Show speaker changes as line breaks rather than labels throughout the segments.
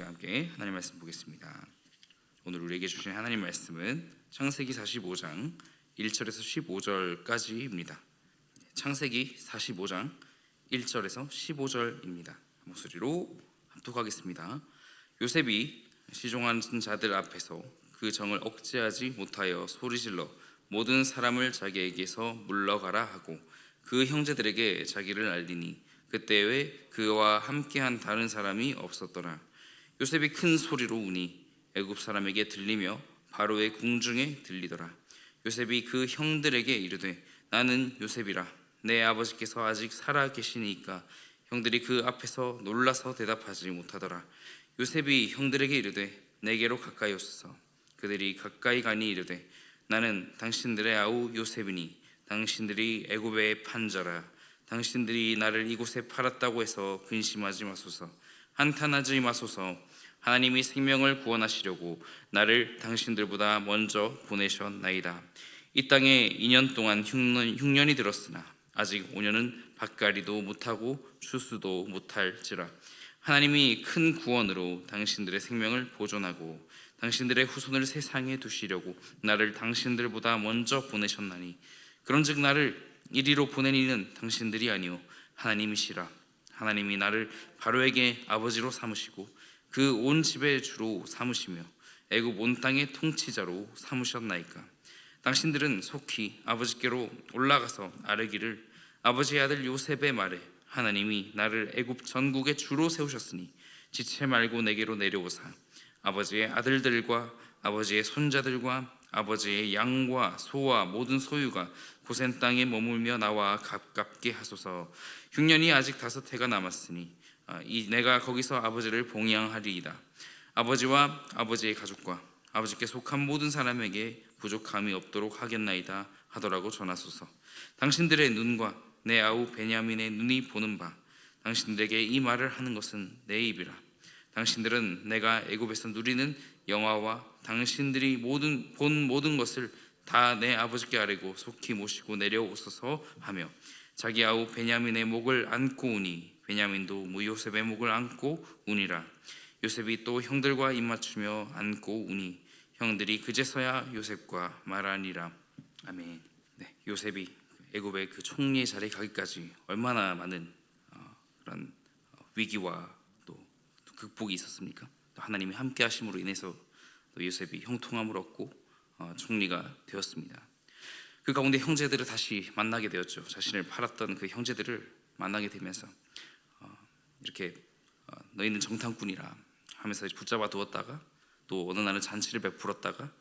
시간 함께 하나님 말씀 보겠습니다. 오늘 우리에게 주신 하나님 말씀은 창세기 45장 1절에서 15절까지입니다. 창세기 45장 1절에서 15절입니다. 목소리로 합독하겠습니다. 요셉이 시종하는 자들 앞에서 그 정을 억제하지 못하여 소리질러 모든 사람을 자기에게서 물러가라 하고 그 형제들에게 자기를 알리니 그때에 그와 함께한 다른 사람이 없었더라. 요셉이 큰 소리로 우니 애굽 사람에게 들리며 바로의 궁중에 들리더라. 요셉이 그 형들에게 이르되 나는 요셉이라. 내 아버지께서 아직 살아 계시니까 형들이 그 앞에서 놀라서 대답하지 못하더라. 요셉이 형들에게 이르되 내게로 가까이 오소서. 그들이 가까이 가니 이르되 나는 당신들의 아우 요셉이니 당신들이 애굽에 판자라. 당신들이 나를 이곳에 팔았다고 해서 근심하지 마소서. 한탄하지 마소서. 하나님이 생명을 구원하시려고 나를 당신들보다 먼저 보내셨나이다. 이 땅에 2년 동안 흉년이 들었으나 아직 5년은 밭갈이도 못하고 추수도 못할지라. 하나님이 큰 구원으로 당신들의 생명을 보존하고 당신들의 후손을 세상에 두시려고 나를 당신들보다 먼저 보내셨나니 그런즉 나를 이리로 보낸 이는 당신들이 아니요 하나님이시라. 하나님이 나를 바로에게 아버지로 삼으시고 그 온 집의 주로 삼으시며 애굽 온 땅의 통치자로 삼으셨나이까. 당신들은 속히 아버지께로 올라가서 아뢰기를 아버지의 아들 요셉의 말에 하나님이 나를 애굽 전국의 주로 세우셨으니 지체 말고 내게로 내려오사 아버지의 아들들과 아버지의 손자들과 아버지의 양과 소와 모든 소유가 고센 땅에 머물며 나와 가깝게 하소서. 흉년이 아직 5해가 남았으니 내가 거기서 아버지를 봉양하리이다. 아버지와 아버지의 가족과 아버지께 속한 모든 사람에게 부족함이 없도록 하겠나이다 하더라고 전하소서. 당신들의 눈과 내 아우 베냐민의 눈이 보는 바 당신들에게 이 말을 하는 것은 내 입이라. 당신들은 내가 애굽에서 누리는 영화와 당신들이 본 모든 것을 다 내 아버지께 아뢰고 속히 모시고 내려오소서 하며 자기 아우 베냐민의 목을 안고 우니 베냐민도 요셉의 목을 안고 우니라. 요셉이 또 형들과 입맞추며 안고 우니 형들이 그제서야 요셉과 말하니라. 아멘. 네, 요셉이 애굽의 그 총리의 자리에 가기까지 얼마나 많은 그런 위기와 또 극복이 있었습니까? 또 하나님이 함께 하심으로 인해서 또 요셉이 형통함을 얻고 총리가 되었습니다. 그 가운데 형제들을 다시 만나게 되었죠. 자신을 팔았던 그 형제들을 만나게 되면서 이렇게 너희는 정탐꾼이라 하면서 붙잡아 두었다가 또 어느 날은 잔치를 베풀었다가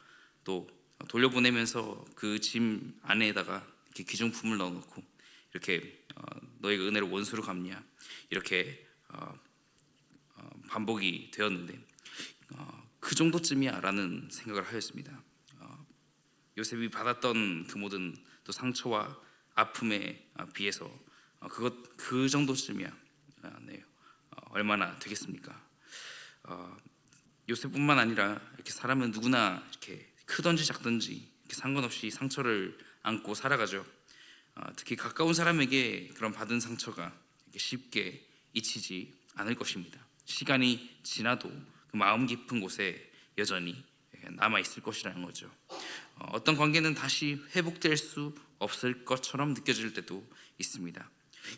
또 돌려보내면서 그 짐 안에다가 이렇게 귀중품을 넣어놓고 이렇게 너희가 은혜로 원수로 갚냐 이렇게 반복이 되었는데 그 정도쯤이야 라는 생각을 하였습니다. 요셉이 받았던 그 모든 또 상처와 아픔에 비해서 그 정도쯤이야. 네. 얼마나 되겠습니까? 요셉뿐만 아니라 이렇게 사람은 누구나 이렇게 크든지 작든지 이렇게 상관없이 상처를 안고 살아가죠. 특히 가까운 사람에게 그런 받은 상처가 이렇게 쉽게 잊히지 않을 것입니다. 시간이 지나도 그 마음 깊은 곳에 여전히 남아 있을 것이라는 거죠. 어떤 관계는 다시 회복될 수 없을 것처럼 느껴질 때도 있습니다.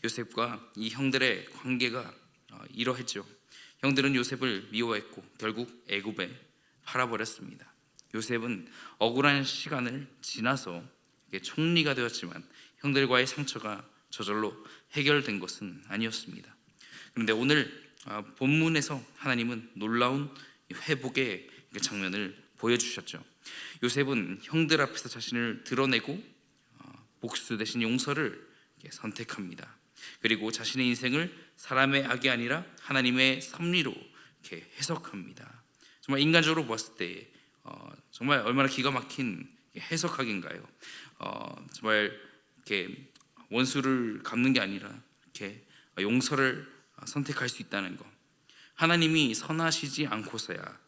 요셉과 이 형들의 관계가 이러했죠. 형들은 요셉을 미워했고 결국 애굽에 팔아버렸습니다. 요셉은 억울한 시간을 지나서 총리가 되었지만 형들과의 상처가 저절로 해결된 것은 아니었습니다. 그런데 오늘 본문에서 하나님은 놀라운 회복의 장면을 보여주셨죠. 요셉은 형들 앞에서 자신을 드러내고 복수 대신 용서를 선택합니다. 그리고 자신의 인생을 사람의 악이 아니라 하나님의 섭리로 이렇게 해석합니다. 정말 인간적으로 보았을 때 정말 얼마나 기가 막힌 해석하기인가요? 정말 이렇게 원수를 갚는 게 아니라 이렇게 용서를 선택할 수 있다는 것. 하나님이 선하시지 않고서야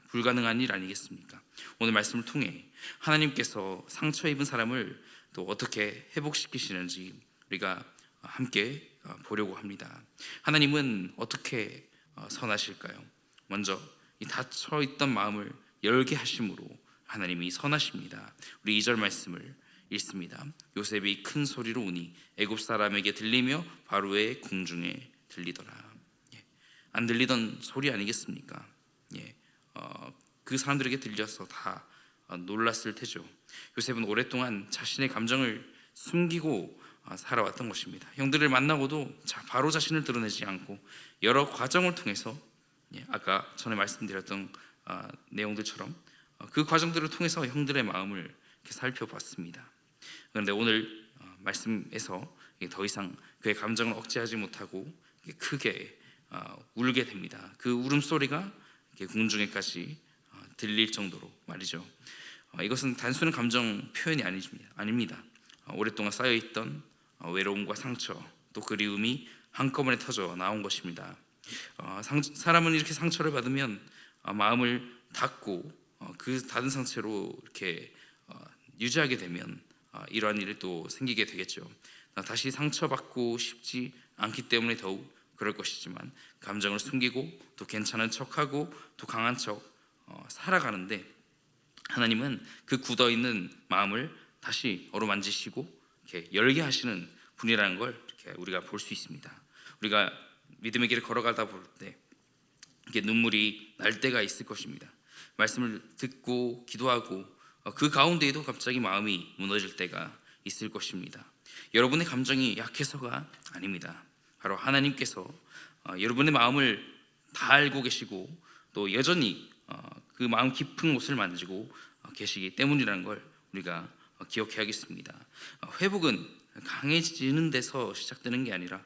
불가능한 일 아니겠습니까? 오늘 말씀을 통해 하나님께서 상처 입은 사람을 또 어떻게 회복시키시는지 우리가 함께 보려고 합니다. 하나님은 어떻게 선하실까요? 먼저 이 닫혀 있던 마음을 열게 하심으로 하나님이 선하십니다. 우리 2절 말씀을 읽습니다. 요셉이 큰 소리로 우니 애굽 사람에게 들리며 바로의 궁중에 들리더라. 안 들리던 소리 아니겠습니까? 그 사람들에게 들려서 다 놀랐을 테죠. 요셉은 오랫동안 자신의 감정을 숨기고 살아왔던 것입니다. 형들을 만나고도 바로 자신을 드러내지 않고 여러 과정을 통해서 아까 전에 말씀드렸던 내용들처럼 그 과정들을 통해서 형들의 마음을 이렇게 살펴봤습니다. 그런데 오늘 말씀에서 더 이상 그의 감정을 억제하지 못하고 크게 울게 됩니다. 그 울음소리가 궁중에까지 들릴 정도로 말이죠. 이것은 단순한 감정 표현이 아닙니다. 오랫동안 쌓여있던 외로움과 상처 또 그리움이 한꺼번에 터져 나온 것입니다. 사람은 이렇게 상처를 받으면 마음을 닫고 그 닫은 상처로 이렇게 유지하게 되면 이러한 일이 또 생기게 되겠죠. 다시 상처받고 싶지 않기 때문에 더욱 그럴 것이지만 감정을 숨기고 또 괜찮은 척하고 또 강한 척 살아가는데 하나님은 그 굳어있는 마음을 다시 어루만지시고 이렇게 열게 하시는 분이라는 걸 이렇게 우리가 볼 수 있습니다. 우리가 믿음의 길을 걸어가다 볼 때 이렇게 눈물이 날 때가 있을 것입니다. 말씀을 듣고 기도하고 그 가운데에도 갑자기 마음이 무너질 때가 있을 것입니다. 여러분의 감정이 약해서가 아닙니다. 바로 하나님께서 여러분의 마음을 다 알고 계시고 또 여전히 그 마음 깊은 곳을 만지고 계시기 때문이라는 걸 우리가 기억해야겠습니다. 회복은 강해지는 데서 시작되는 게 아니라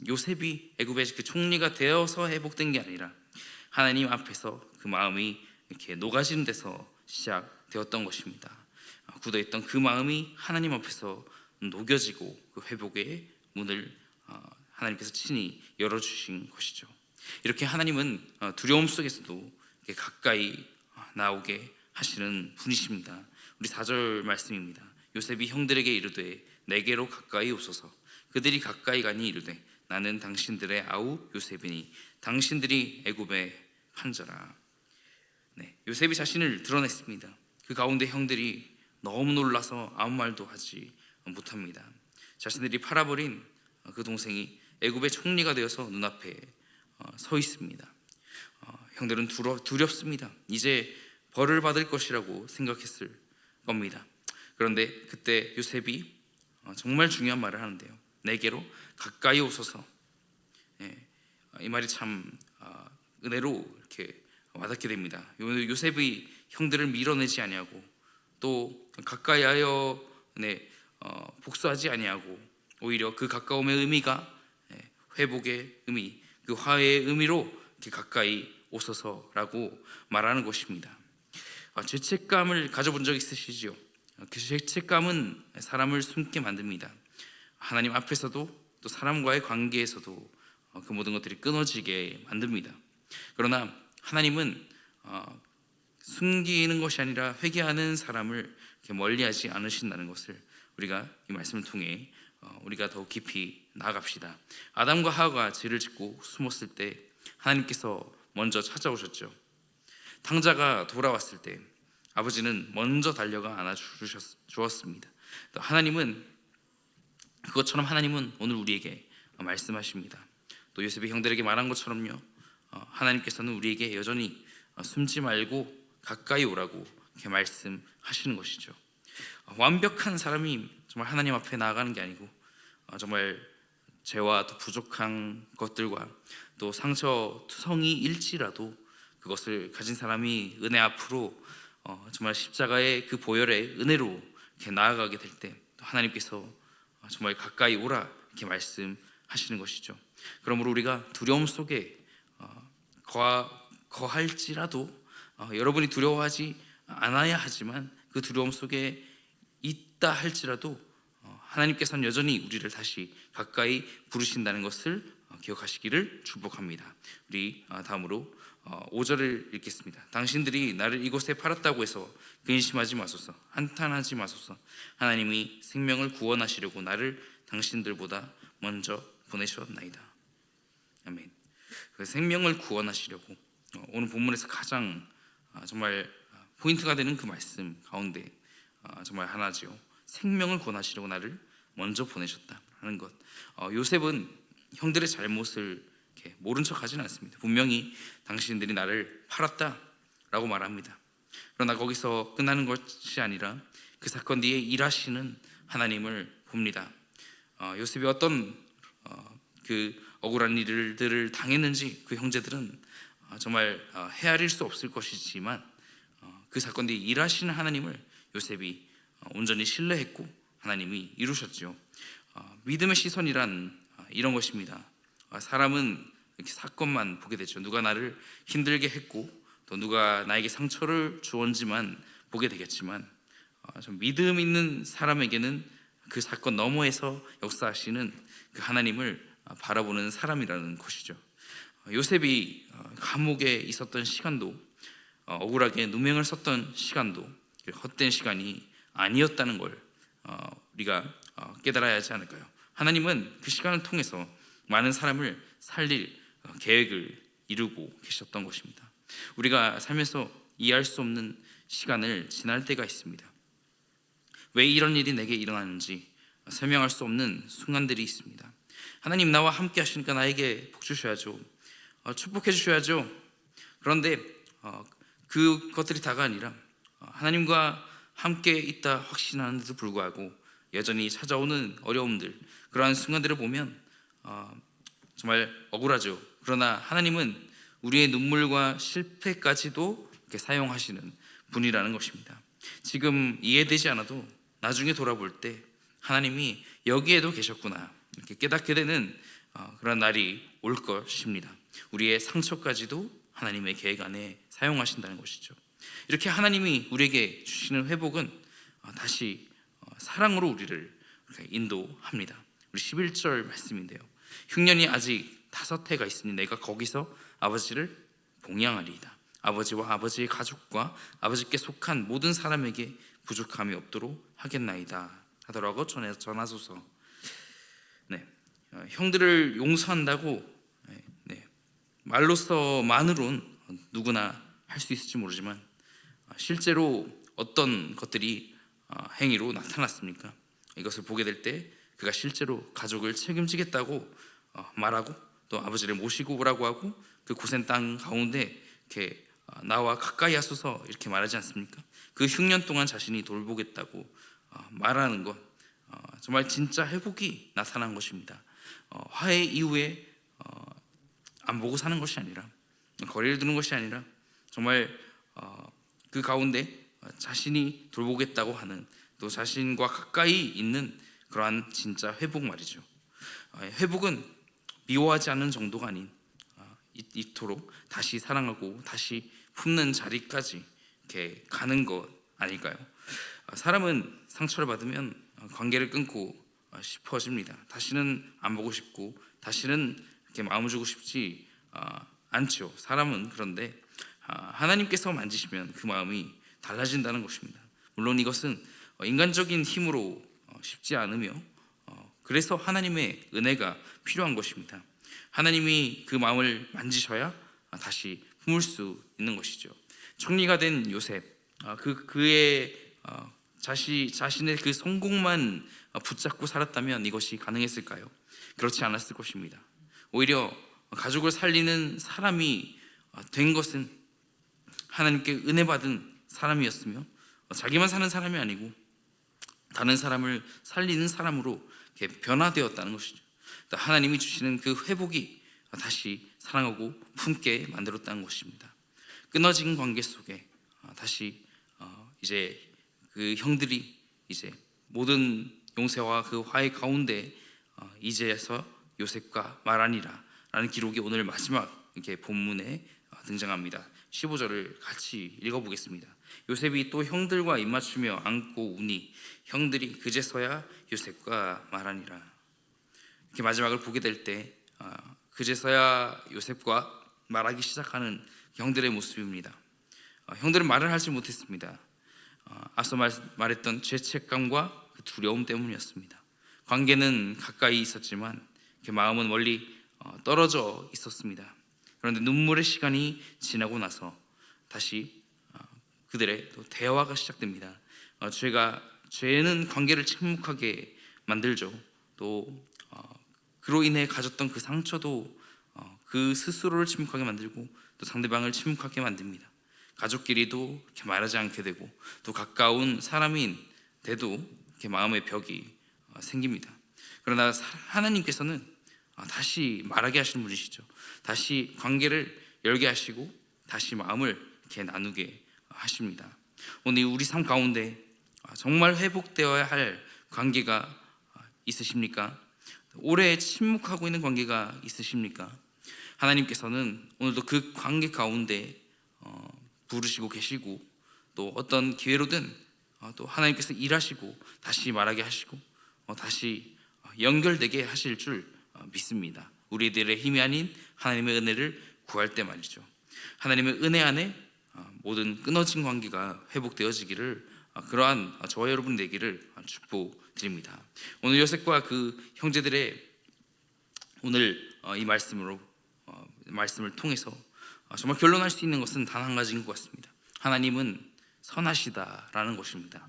요셉이 애굽의 그 총리가 되어서 회복된 게 아니라 하나님 앞에서 그 마음이 이렇게 녹아지는 데서 시작되었던 것입니다. 굳어있던 그 마음이 하나님 앞에서 녹여지고 그 회복의 문을 하나님께서 친히 열어주신 것이죠. 이렇게 하나님은 두려움 속에서도 가까이 나오게 하시는 분이십니다. 우리 4절 말씀입니다. 요셉이 형들에게 이르되 내게로 가까이 오소서. 그들이 가까이 가니 이르되 나는 당신들의 아우 요셉이니 당신들이 애굽의 판자라. 요셉이 자신을 드러냈습니다. 그 가운데 형들이 너무 놀라서 아무 말도 하지 못합니다. 자신들이 팔아버린 그 동생이 애굽의 총리가 되어서 눈앞에 서 있습니다. 형들은 두렵습니다. 이제 벌을 받을 것이라고 생각했을 겁니다. 그런데 그때 요셉이 정말 중요한 말을 하는데요. 내게로 가까이 오소서. 이 말이 참 은혜로 이렇게 와닿게 됩니다. 요셉이 형들을 밀어내지 아니하고 또 가까이하여 복수하지 아니하고 오히려 그 가까움의 의미가 회복의 의미, 그 화해의 의미로 이렇게 가까이 오소서라고 말하는 것입니다. 죄책감을 가져본 적 있으시죠? 그 죄책감은 사람을 숨게 만듭니다. 하나님 앞에서도 또 사람과의 관계에서도 그 모든 것들이 끊어지게 만듭니다. 그러나 하나님은 숨기는 것이 아니라 회개하는 사람을 멀리하지 않으신다는 것을 우리가 이 말씀을 통해 우리가 더 깊이 나아갑시다. 아담과 하와가 죄를 짓고 숨었을 때 하나님께서 먼저 찾아오셨죠. 탕자가 돌아왔을 때 아버지는 먼저 달려가 안아주었습니다. 또 그것처럼 하나님은 오늘 우리에게 말씀하십니다. 또 요셉이 형들에게 말한 것처럼요, 하나님께서는 우리에게 여전히 숨지 말고 가까이 오라고 이렇게 말씀하시는 것이죠. 완벽한 사람이 정말 하나님 앞에 나아가는 게 아니고 정말 죄와 또 부족한 것들과 또 상처투성이 일지라도 그것을 가진 사람이 은혜 앞으로 정말 십자가의 그 보혈의 은혜로 이렇게 나아가게 될 때 하나님께서 정말 가까이 오라 이렇게 말씀하시는 것이죠. 그러므로 우리가 두려움 속에 거할지라도 여러분이 두려워하지 않아야 하지만 그 두려움 속에 있다 할지라도 하나님께서는 여전히 우리를 다시 가까이 부르신다는 것을 기억하시기를 축복합니다. 우리 다음으로 5절을 읽겠습니다. 당신들이 나를 이곳에 팔았다고 해서 근심하지 마소서, 한탄하지 마소서. 하나님이 생명을 구원하시려고 나를 당신들보다 먼저 보내셨나이다. 아멘. 그 생명을 구원하시려고 오늘 본문에서 가장 정말 포인트가 되는 그 말씀 가운데 정말 하나지요. 생명을 구원하시려고 나를 먼저 보내셨다 하는 것. 요셉은 형들의 잘못을 이렇게 모른 척하지는 않습니다. 분명히 당신들이 나를 팔았다라고 말합니다. 그러나 거기서 끝나는 것이 아니라 그 사건 뒤에 일하시는 하나님을 봅니다. 요셉이 어떤 그 억울한 일들을 당했는지 그 형제들은 정말 헤아릴 수 없을 것이지만 그 사건 뒤에 일하시는 하나님을 요셉이 온전히 신뢰했고 하나님이 이루셨죠. 믿음의 시선이란 이런 것입니다. 사람은 이렇게 사건만 보게 되죠. 누가 나를 힘들게 했고 또 누가 나에게 상처를 주었지만 보게 되겠지만 좀 믿음 있는 사람에게는 그 사건 너머에서 역사하시는 그 하나님을 바라보는 사람이라는 것이죠. 요셉이 감옥에 있었던 시간도 억울하게 누명을 썼던 시간도 헛된 시간이 아니었다는 걸 우리가 깨달아야 하지 않을까요? 하나님은 그 시간을 통해서 많은 사람을 살릴 계획을 이루고 계셨던 것입니다. 우리가 살면서 이해할 수 없는 시간을 지날 때가 있습니다. 왜 이런 일이 내게 일어나는지 설명할 수 없는 순간들이 있습니다. 하나님 나와 함께 하시니까 나에게 복 주셔야죠. 축복해 주셔야죠. 그런데 그것들이 다가 아니라 하나님과 함께 있다 확신하는데도 불구하고 여전히 찾아오는 어려움들, 그러한 순간들을 보면 정말 억울하죠. 그러나 하나님은 우리의 눈물과 실패까지도 이렇게 사용하시는 분이라는 것입니다. 지금 이해되지 않아도 나중에 돌아볼 때 하나님이 여기에도 계셨구나 이렇게 깨닫게 되는 그런 날이 올 것입니다. 우리의 상처까지도 하나님의 계획 안에 사용하신다는 것이죠. 이렇게 하나님이 우리에게 주시는 회복은 다시 사랑으로 우리를 인도합니다. 우리 11절 말씀인데요. 흉년이 아직 5해가 있으니 내가 거기서 아버지를 봉양하리이다. 아버지와 아버지의 가족과 아버지께 속한 모든 사람에게 부족함이 없도록 하겠나이다 하더라고 전하소서. 형들을 용서한다고 말로서만으론 누구나 할 수 있을지 모르지만 실제로 어떤 것들이 행위로 나타났습니까? 이것을 보게 될 때 그가 실제로 가족을 책임지겠다고 말하고 또 아버지를 모시고 오라고 하고 그 고센 땅 가운데 이렇게 나와 가까이 하소서 이렇게 말하지 않습니까? 그 흉년 동안 자신이 돌보겠다고 말하는 것 정말 진짜 회복이 나타난 것입니다. 화해 이후에 안 보고 사는 것이 아니라 거리를 두는 것이 아니라 정말 그 가운데 자신이 돌보겠다고 하는 또 자신과 가까이 있는 그러한 진짜 회복 말이죠. 회복은 미워하지 않는 정도가 아닌 이토록 다시 사랑하고 다시 품는 자리까지 이렇게 가는 것 아닐까요? 사람은 상처를 받으면 관계를 끊고 싶어집니다. 다시는 안 보고 싶고 다시는 이렇게 마음을 주고 싶지 않죠. 사람은. 그런데 하나님께서 만지시면 그 마음이 달라진다는 것입니다. 물론 이것은 인간적인 힘으로 쉽지 않으며 그래서 하나님의 은혜가 필요한 것입니다. 하나님이 그 마음을 만지셔야 다시 품을 수 있는 것이죠. 총리가 된 요셉, 그의 자신의 그 성공만 붙잡고 살았다면 이것이 가능했을까요? 그렇지 않았을 것입니다. 오히려 가족을 살리는 사람이 된 것은 하나님께 은혜 받은 사람이었으며 자기만 사는 사람이 아니고 다른 사람을 살리는 사람으로 변화되었다는 것이죠. 하나님이 주시는 그 회복이 다시 사랑하고 품게 만들었다는 것입니다. 끊어진 관계 속에 다시 이제 그 형들이 이제 모든 용서와 그 화해 가운데 이제서 요셉과 말하니라 라는 기록이 오늘 마지막 이렇게 본문에 등장합니다. 15절을 같이 읽어보겠습니다. 요셉이 또 형들과 입맞추며 안고 우니 형들이 그제서야 요셉과 말하니라. 이렇게 마지막을 보게 될 때 그제서야 요셉과 말하기 시작하는 형들의 모습입니다. 형들은 말을 하지 못했습니다. 앞서 말했던 죄책감과 그 두려움 때문이었습니다. 관계는 가까이 있었지만 그 마음은 멀리 떨어져 있었습니다. 그런데 눈물의 시간이 지나고 나서 다시 그들의 또 대화가 시작됩니다. 죄는 관계를 침묵하게 만들죠. 또 그로 인해 가졌던 그 상처도 그 스스로를 침묵하게 만들고 또 상대방을 침묵하게 만듭니다. 가족끼리도 이렇게 말하지 않게 되고 또 가까운 사람인데도 이렇게 마음의 벽이 생깁니다. 그러나 하나님께서는 다시 말하게 하시는 분이시죠. 다시 관계를 열게 하시고 다시 마음을 이렇게 나누게 하십니다. 오늘 우리 삶 가운데 정말 회복되어야 할 관계가 있으십니까? 오래 침묵하고 있는 관계가 있으십니까? 하나님께서는 오늘도 그 관계 가운데 부르시고 계시고 또 어떤 기회로든 또 하나님께서 일하시고 다시 말하게 하시고 다시 연결되게 하실 줄 믿습니다. 우리들의 힘이 아닌 하나님의 은혜를 구할 때 말이죠. 하나님의 은혜 안에 모든 끊어진 관계가 회복되어지기를 그러한 저와 여러분 되기를 축복드립니다. 오늘 요셉과 그 형제들의 오늘 이 말씀을 통해서 정말 결론할 수 있는 것은 단 한 가지인 것 같습니다. 하나님은 선하시다라는 것입니다.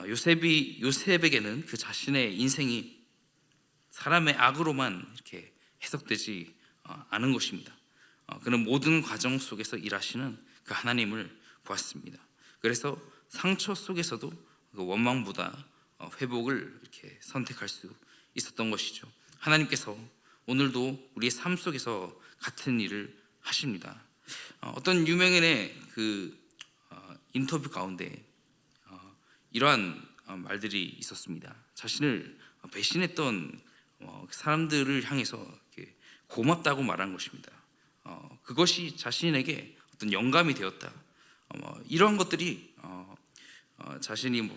요셉에게는 그 자신의 인생이 사람의 악으로만 이렇게 해석되지 않은 것입니다. 그는 모든 과정 속에서 일하시는 그 하나님을 보았습니다. 그래서 상처 속에서도 그 원망보다 회복을 이렇게 선택할 수 있었던 것이죠. 하나님께서 오늘도 우리의 삶 속에서 같은 일을 하십니다. 어떤 유명인의 그 인터뷰 가운데 이러한 말들이 있었습니다. 자신을 배신했던 사람들을 향해서 고맙다고 말한 것입니다. 그것이 자신에게 어떤 영감이 되었다. 이러한 것들이 자신이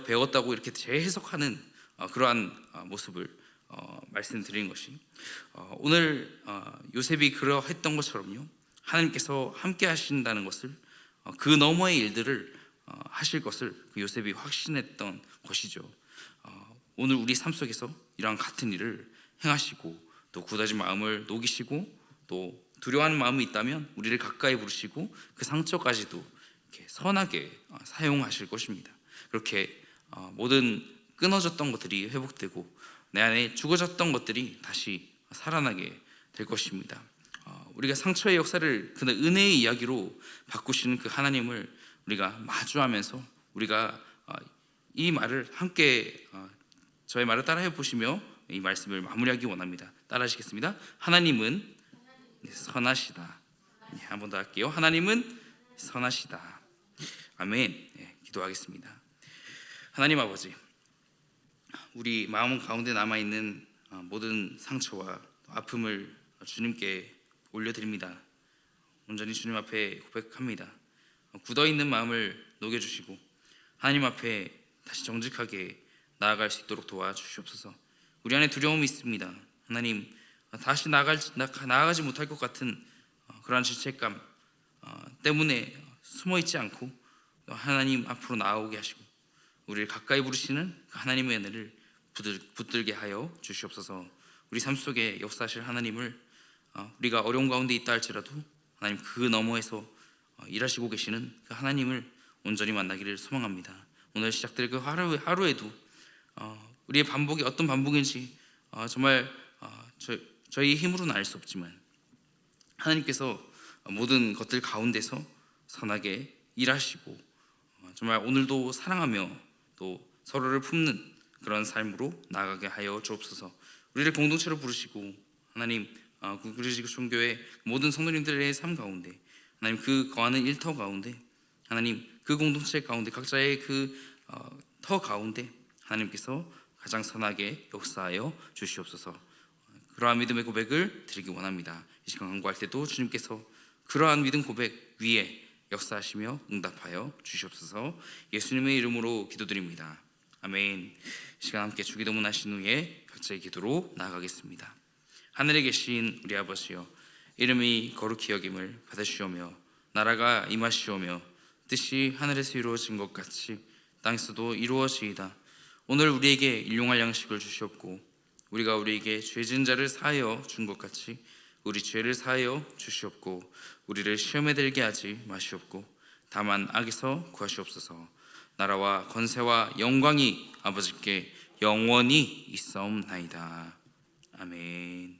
배웠다고 이렇게 재해석하는 그러한 모습을 말씀드리는 것이 오늘 요셉이 그러했던 것처럼요. 하나님께서 함께 하신다는 것을 그 너머의 일들을 하실 것을 그 요셉이 확신했던 것이죠. 오늘 우리 삶 속에서 이러한 같은 일을 행하시고 또 굳어진 마음을 녹이시고 또 두려워하는 마음이 있다면 우리를 가까이 부르시고 그 상처까지도 이렇게 선하게 사용하실 것입니다. 그렇게 모든 끊어졌던 것들이 회복되고 내 안에 죽어졌던 것들이 다시 살아나게 될 것입니다. 우리가 상처의 역사를 그 은혜의 이야기로 바꾸시는 그 하나님을 우리가 마주하면서 우리가 이 말을 함께 저의 말을 따라해 보시며 이 말씀을 마무리하기 원합니다. 따라하시겠습니다. 하나님은 선하시다. 한 번 더 할게요. 하나님은 선하시다. 아멘. 기도하겠습니다. 하나님 아버지, 우리 마음 가운데 남아있는 모든 상처와 아픔을 주님께 올려드립니다. 온전히 주님 앞에 고백합니다. 굳어있는 마음을 녹여주시고 하나님 앞에 다시 정직하게 나아갈 수 있도록 도와주시옵소서. 우리 안에 두려움이 있습니다. 하나님, 다시 나아가지 못할 것 같은 그러한 죄책감 때문에 숨어있지 않고 하나님 앞으로 나아오게 하시고 우리를 가까이 부르시는 그 하나님의 은혜를 붙들게 하여 주시옵소서. 우리 삶 속에 역사하실 하나님을 우리가 어려운 가운데 있다 할지라도 하나님 그 너머에서 일하시고 계시는 그 하나님을 온전히 만나기를 소망합니다. 오늘 시작될 그 하루에도 우리의 반복이 어떤 반복인지 정말 저희 힘으로는 알 수 없지만 하나님께서 모든 것들 가운데서 선하게 일하시고 정말 오늘도 사랑하며 또 서로를 품는 그런 삶으로 나아가게 하여 주옵소서. 우리를 공동체로 부르시고 하나님 그리스도 종교의 모든 성도님들의 삶 가운데 하나님 그 거하는 일터 가운데 하나님 그 공동체 가운데 각자의 그 터 가운데 하나님께서 가장 선하게 역사하여 주시옵소서. 그러한 믿음의 고백을 드리기 원합니다. 이 시간 간구할 때도 주님께서 그러한 믿음 고백 위에 역사하시며 응답하여 주시옵소서. 예수님의 이름으로 기도드립니다. 아멘. 이 시간 함께 주기도문 하신 후에 각자의 기도로 나아가겠습니다. 하늘에 계신 우리 아버지여, 이름이 거룩히 여김을 받으시오며 나라가 임하시오며 뜻이 하늘에서 이루어진 것 같이 땅에서도 이루어지이다. 오늘 우리에게 일용할 양식을 주시옵고 우리가 우리에게 죄진 자를 사하여 준 것 같이 우리 죄를 사하여 주시옵고 우리를 시험에 들게 하지 마시옵고 다만 악에서 구하시옵소서. 나라와 권세와 영광이 아버지께 영원히 있사옵나이다. 아멘.